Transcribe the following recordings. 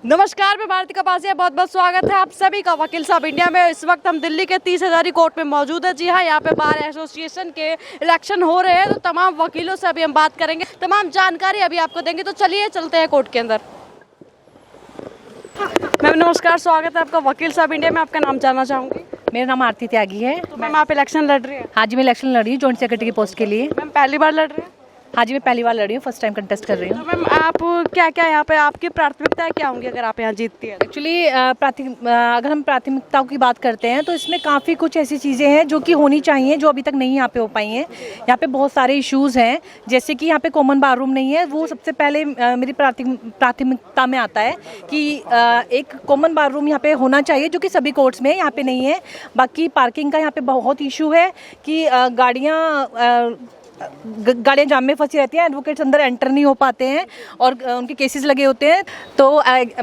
नमस्कार, मैं भारती कपासिया, बहुत बहुत स्वागत है आप सभी का वकील साहब इंडिया में। इस वक्त हम दिल्ली के 30 हज़ारी कोर्ट में मौजूद है। जी हाँ, यहाँ पे बार एसोसिएशन के इलेक्शन हो रहे हैं, तो तमाम वकीलों से अभी हम बात करेंगे, तमाम जानकारी अभी आपको देंगे। तो चलिए चलते हैं कोर्ट के अंदर। मैम नमस्कार, स्वागत है आपका वकील साहब इंडिया में। आपका नाम जानना चाहूँगी। मेरा नाम आरती त्यागी है। तो मैम आप इलेक्शन लड़ रही है? हाँ जी, मैं इलेक्शन लड़ रही हूँ जॉइंट सेक्रेटरी की पोस्ट के लिए। मैम पहली बार लड़ रही है? हाँ जी, मैं पहली बार लड़ रही हूँ, फर्स्ट टाइम कंटेस्ट कर रही हूँ। तो मैम आप क्या क्या यहाँ पे आपकी प्राथमिकताएं क्या होंगी अगर आप यहाँ जीतती है? एक्चुअली अगर हम प्राथमिकताओं की बात करते हैं तो इसमें काफ़ी कुछ ऐसी चीज़ें हैं जो कि होनी चाहिए, जो अभी तक नहीं यहाँ पे हो पाई हैं। यहाँ पे बहुत सारे इश्यूज़ हैं, जैसे कि यहाँ पे कॉमन बार रूम नहीं है। वो सबसे पहले मेरी प्राथमिकता में आता है कि एक कॉमन बार रूम यहाँ पे होना चाहिए, जो कि सभी कोर्ट्स में यहाँ पे नहीं है। बाकी पार्किंग का यहाँ पे बहुत इशू है कि गाड़ियाँ जाम में फंसी रहती हैं, एडवोकेट्स अंदर एंटर नहीं हो पाते हैं और उनके केसेस लगे होते हैं। तो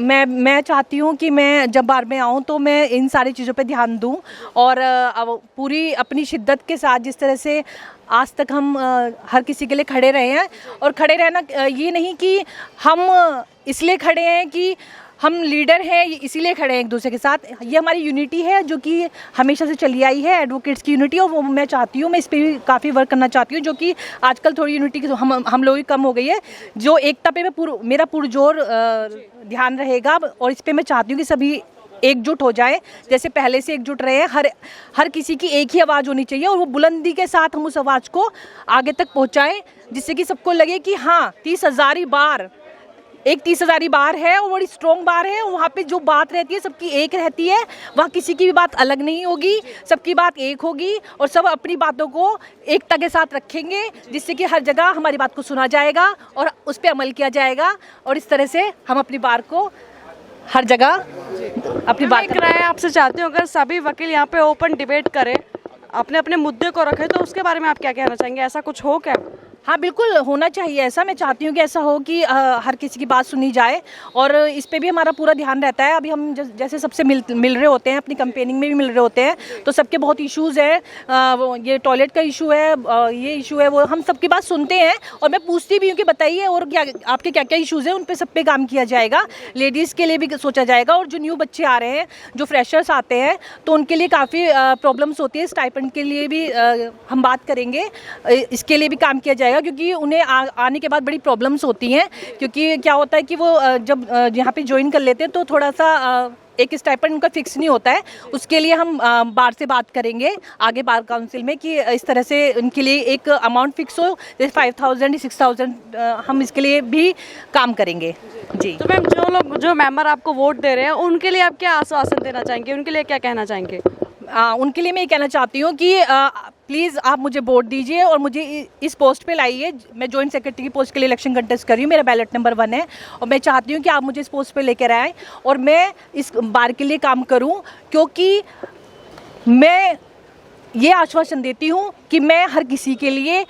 मैं चाहती हूँ कि मैं जब बार में आऊँ तो मैं इन सारी चीज़ों पे ध्यान दूँ और पूरी अपनी शिद्दत के साथ, जिस तरह से आज तक हम हर किसी के लिए खड़े रहे हैं। और खड़े रहना ये नहीं कि हम इसलिए खड़े हैं कि हम लीडर हैं इसीलिए खड़े हैं एक दूसरे के साथ। ये हमारी यूनिटी है जो कि हमेशा से चली आई है, एडवोकेट्स की यूनिटी। और वो मैं चाहती हूँ, मैं इस पर भी काफ़ी वर्क करना चाहती हूँ, जो कि आजकल थोड़ी यूनिटी की हम लोगों की कम हो गई है। जो एकता पे मेरा पुरजोर ध्यान रहेगा और इस पर मैं चाहती हूँ कि सभी एकजुट हो जाए, जैसे पहले से एकजुट रहे हैं। हर किसी की एक ही आवाज़ होनी चाहिए और वो बुलंदी के साथ हम उस आवाज़ को आगे तक पहुँचाएँ, जिससे कि सबको लगे कि हाँ 30 हज़ारी बार एक 30 हज़ारी बार है और बड़ी स्ट्रॉन्ग बार है। वहाँ पे जो बात रहती है सबकी एक रहती है, वहाँ किसी की भी बात अलग नहीं होगी, सबकी बात एक होगी और सब अपनी बातों को एकता के साथ रखेंगे, जिससे कि हर जगह हमारी बात को सुना जाएगा और उस पर अमल किया जाएगा। और इस तरह से हम अपनी बार को हर जगह अपनी बात राय आपसे चाहती हूँ, अगर सभी वकील यहाँ पे ओपन डिबेट करें, अपने अपने मुद्दे को रखें, तो उसके बारे में आप क्या कहना चाहेंगे? ऐसा कुछ हो क्या? हाँ बिल्कुल होना चाहिए ऐसा। मैं चाहती हूँ कि ऐसा हो कि हर किसी की बात सुनी जाए और इस पे भी हमारा पूरा ध्यान रहता है। अभी हम जैसे सबसे मिल रहे होते हैं, अपनी कैंपेनिंग में भी मिल रहे होते हैं, तो सबके बहुत इश्यूज़ हैं। ये टॉयलेट का इशू है, ये इशू है, वो हम सबकी बात सुनते हैं और मैं पूछती भी हूँ कि बताइए और क्या आपके क्या क्या इशूज़ हैं, उन पर सब पे काम किया जाएगा। लेडीज़ के लिए भी सोचा जाएगा और जो न्यू बच्चे आ रहे हैं, जो फ्रेशर्स आते हैं, तो उनके लिए काफ़ी प्रॉब्लम्स होती है। स्टाइपेंड के लिए भी हम बात करेंगे, इसके लिए भी काम किया जाएगा, क्योंकि उन्हें आने के बाद बड़ी प्रॉब्लम्स होती हैं। क्योंकि क्या होता है कि वो जब यहाँ पे ज्वाइन कर लेते हैं तो थोड़ा सा एक स्टाइपेंड उनका फिक्स नहीं होता है। उसके लिए हम बार से बात करेंगे आगे बार काउंसिल में कि इस तरह से उनके लिए एक अमाउंट फिक्स हो, जैसे 5,000 या 6,000। हम इसके लिए भी काम करेंगे जी। तो मैम जो मेंबर आपको वोट दे रहे हैं, उनके लिए आप क्या आश्वासन देना चाहेंगे? उनके लिए क्या कहना चाहेंगे? उनके लिए मैं ये कहना चाहती हूँ कि प्लीज़ आप मुझे वोट दीजिए और मुझे इस पोस्ट पे लाइए। मैं जॉइंट सेक्रेटरी की पोस्ट के लिए इलेक्शन कंटेस्ट कर रही हूँ, मेरा बैलेट नंबर 1 है और मैं चाहती हूँ कि आप मुझे इस पोस्ट पे लेकर आएँ और मैं इस बार के लिए काम करूँ, क्योंकि मैं ये आश्वासन देती हूँ कि मैं हर किसी के लिए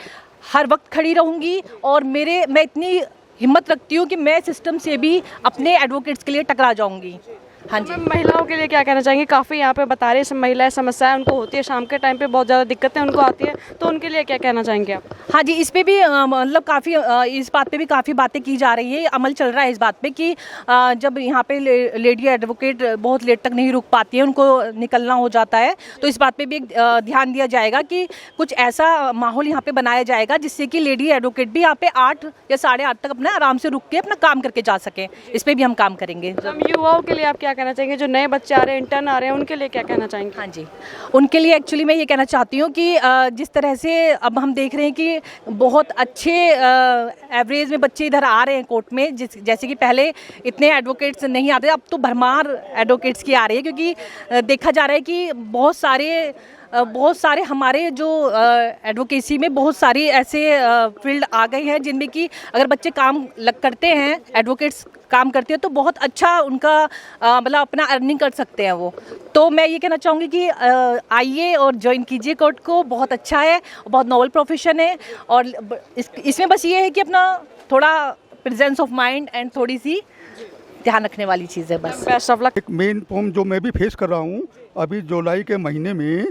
हर वक्त खड़ी रहूँगी और मैं इतनी हिम्मत रखती हूँ कि मैं सिस्टम से भी अपने एडवोकेट्स के लिए टकरा जाऊँगी। हाँ जी। महिलाओं के लिए क्या कहना चाहेंगे? काफ़ी यहाँ पे बता रही है महिलाएं, समस्याएं उनको होती है, शाम के टाइम पे बहुत ज़्यादा दिक्कतें उनको आती है, तो उनके लिए क्या कहना चाहेंगे आप? हाँ जी, इस पे भी मतलब काफ़ी इस बात पे भी काफ़ी बातें की जा रही है, अमल चल रहा है इस बात पे कि जब यहाँ पे लेडी एडवोकेट बहुत लेट तक नहीं रुक पाती है, उनको निकलना हो जाता है, तो इस बात पे भी ध्यान दिया जाएगा कि कुछ ऐसा माहौल यहाँ पे बनाया जाएगा जिससे कि लेडी एडवोकेट भी यहाँ पे 8 या 8:30 तक अपना आराम से रुक के अपना काम करके जा सकें। इस पर भी हम काम करेंगे। हम युवाओं के लिए आप क्या कहना चाहेंगे? जो नए बच्चे आ रहे हैं, इंटर्न आ रहे हैं, उनके लिए क्या कहना चाहेंगे? हाँ जी, उनके लिए एक्चुअली मैं ये कहना चाहती हूँ कि जिस तरह से अब हम देख रहे हैं कि बहुत अच्छे एवरेज में बच्चे इधर आ रहे हैं कोर्ट में, जैसे कि पहले इतने एडवोकेट्स नहीं आते, अब तो भरमार एडवोकेट्स की आ रही है। क्योंकि देखा जा रहा है कि बहुत सारे हमारे जो एडवोकेसी में बहुत सारी ऐसे फील्ड आ गए हैं जिनमें कि अगर बच्चे काम करते हैं, एडवोकेट्स काम करते हैं, तो बहुत अच्छा उनका मतलब अपना अर्निंग कर सकते हैं वो। तो मैं ये कहना चाहूँगी कि आइए और ज्वाइन कीजिए कोर्ट को, बहुत अच्छा है, बहुत नोबल प्रोफेशन है और इसमें बस ये है कि अपना थोड़ा प्रेजेंस ऑफ माइंड एंड थोड़ी सी ध्यान रखने वाली चीज़ है बस। Best of luck. एक मेन प्रॉब्लम जो मैं भी फेस कर रहा हूँ, अभी जुलाई के महीने में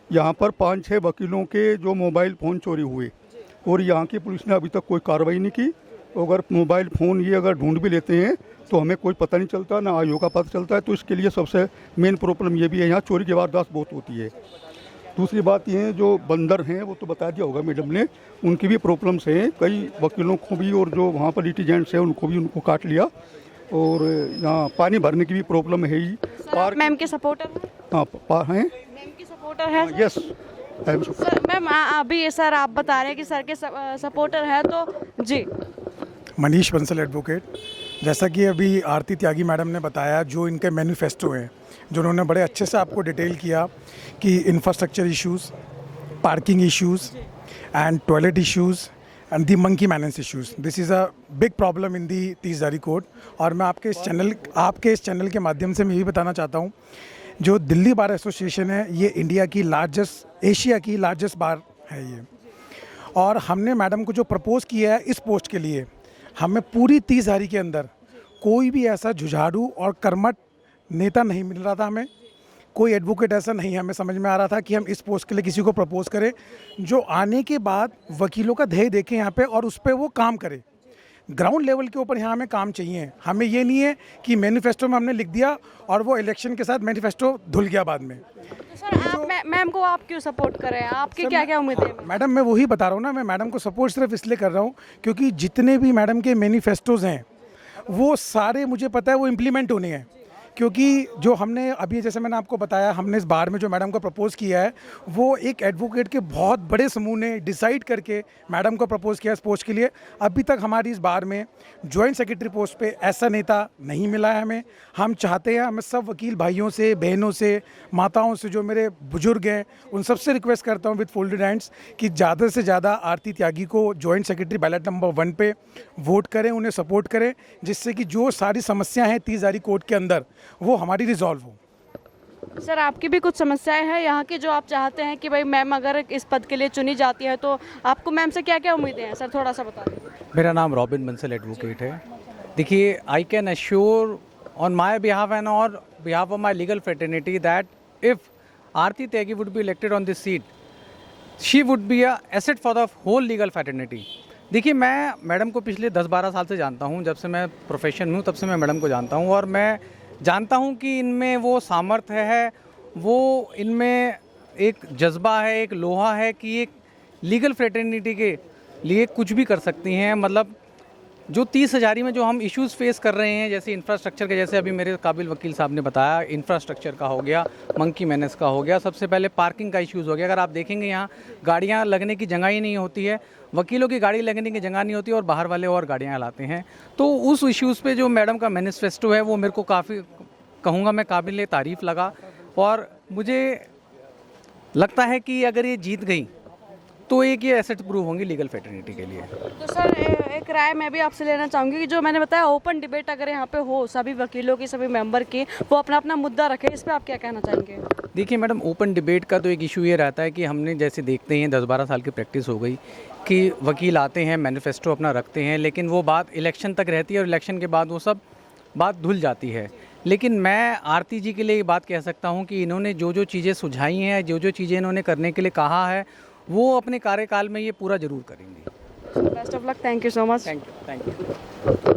यहाँ पर 5-6 वकीलों के जो मोबाइल फ़ोन चोरी हुए और यहाँ की पुलिस ने अभी तक कोई कार्रवाई नहीं की अगर मोबाइल फ़ोन ये अगर ढूंढ भी लेते हैं तो हमें कोई पता नहीं चलता, ना आयु का पता चलता है। तो इसके लिए सबसे मेन प्रॉब्लम ये भी है, यहाँ चोरी की वारदात बहुत होती है। दूसरी बात ये है, जो बंदर हैं वो तो बता दिया होगा मैडम ने, उनकी भी प्रॉब्लम्स हैं, कई वकीलों को भी और जो वहाँ पर लिटिगेंट्स हैं उनको काट लिया। और यहाँ पानी भरने की भी प्रॉब्लम है ही। सर मैम के सपोर्टर हैं? हाँ हैं, मैम की सपोर्टर है? यस। सर मैम अभी सर आप बता रहे हैं कि सर के सपोर्टर है, तो जी। मनीष बंसल एडवोकेट। जैसा कि अभी आरती त्यागी मैडम ने बताया, जो इनके मैनिफेस्टो हैं, जो उन्होंने बड़े अच्छे से आपको डिटेल किया कि infrastructure issues, parking issues and toilet issues and the monkey menace issues, this is a big problem in the Tis Hazari court. और मैं आपके इस चैनल के माध्यम से मैं ये भी बताना चाहता हूँ, जो दिल्ली बार एसोसिएशन है ये इंडिया की एशिया की लार्जेस्ट बार है ये। और हमने मैडम को जो प्रपोज़ किया है इस पोस्ट के लिए, हमें पूरी तीसधारी के अंदर कोई भी ऐसा जुझारू और कर्मठ नेता नहीं मिल रहा था। हमें कोई एडवोकेट ऐसा नहीं हमें समझ में आ रहा था कि हम इस पोस्ट के लिए किसी को प्रपोज़ करें जो आने के बाद वकीलों का ध्येय देखें यहाँ पे और उस पर वो काम करे। ग्राउंड लेवल के ऊपर यहाँ हमें काम चाहिए। हमें ये नहीं है कि मैनिफेस्टो में हमने लिख दिया और वो इलेक्शन के साथ मैनिफेस्टो धुल गया बाद में। तो सर आप मैम को आप क्यों सपोर्ट करें? आपकी क्या क्या उम्मीदें हैं? मैडम मैं वही बता रहा हूँ ना, मैं मैडम को सपोर्ट सिर्फ इसलिए कर रहा हूँ क्योंकि जितने भी मैडम के मैनिफेस्टोज हैं वो सारे मुझे पता है वो इम्प्लीमेंट होने हैं। क्योंकि जो हमने अभी, जैसे मैंने आपको बताया, हमने इस बार में जो मैडम को प्रपोज़ किया है वो एक एडवोकेट के बहुत बड़े समूह ने डिसाइड करके मैडम को प्रपोज़ किया इस पोस्ट के लिए। अभी तक हमारी इस बार में जॉइंट सेक्रेटरी पोस्ट पे ऐसा नेता नहीं मिला है हमें। हम चाहते हैं, मैं सब वकील भाइयों से, बहनों से, माताओं से, जो मेरे बुजुर्ग हैं, उन सबसे रिक्वेस्ट करता हूँ विद फोल्डेड हैंड्स कि ज़्यादा से ज़्यादा आरती त्यागी को जॉइंट सेक्रेटरी बैलेट नंबर 1 पे वोट करें, उन्हें सपोर्ट करें, जिससे कि जो सारी समस्याएँ हैं तीसधारी कोर्ट के अंदर वो हमारी रिजॉल्व हो। सर आपकी भी कुछ समस्याएं हैं यहाँ की जो आप चाहते हैं कि भाई मैम अगर इस पद के लिए चुनी जाती है तो आपको मैम से क्या क्या उम्मीदें हैं? सर थोड़ा सा बता दीजिए। मेरा नाम रॉबिन बंसल एडवोकेट है। देखिए, I can assure on my behalf and our behalf of my legal fraternity that if Aarti Tyagi would be elected on this seat, she would be a asset for the whole legal fraternity. देखिए, मैं madam को पिछले 10-12 साल से जानता हूँ। जब से मैं प्रोफेशन में हूँ तब से मैं मैडम को जानता हूँ और मैं जानता हूँ कि इनमें वो सामर्थ्य है, वो इनमें एक जज्बा है, एक लोहा है कि एक लीगल फ्रेटर्निटी के लिए कुछ भी कर सकती हैं। मतलब जो 30,000 में जो हम इश्यूज़ फेस कर रहे हैं, जैसे इंफ्रास्ट्रक्चर के, जैसे अभी मेरे काबिल वकील साहब ने बताया, इंफ्रास्ट्रक्चर का हो गया, मंकी मैनेस का हो गया, सबसे पहले पार्किंग का इश्यूज़ हो गया। अगर आप देखेंगे यहाँ गाड़ियाँ लगने की जगह ही नहीं होती है, वकीलों की गाड़ी लगने की जगह नहीं होती और बाहर वाले और गाड़ियाँ लाते हैं। तो उस इश्यूज़ पे जो मैडम का मैनिफेस्टो है वो मेरे को काफ़ी, कहूँगा मैं, काबिल तारीफ़ लगा और मुझे लगता है कि अगर ये जीत गई तो एक ये एसेट प्रूव होंगी लीगल फ्रेटर्निटी के लिए। तो सर एक राय मैं भी आपसे लेना चाहूँगी कि जो मैंने बताया ओपन डिबेट अगर यहाँ पे हो, सभी वकीलों की, सभी मेंबर की, वो अपना अपना मुद्दा रखे, इस पर आप क्या कहना चाहेंगे? देखिए मैडम, ओपन डिबेट का तो एक इशू ये रहता है कि हमने जैसे देखते हैं 10-12 साल की प्रैक्टिस हो गई कि वकील आते हैं, मैनिफेस्टो अपना रखते हैं, लेकिन वो बात इलेक्शन तक रहती है और इलेक्शन के बाद वो सब बात धुल जाती है। लेकिन मैं आरती जी के लिए ये बात कह सकता हूँ कि इन्होंने जो जो चीज़ें सुझाई हैं, जो जो चीज़ें इन्होंने करने के लिए कहा है, वो अपने कार्यकाल में ये पूरा ज़रूर करेंगी। Best of luck, thank you so much. Thank you.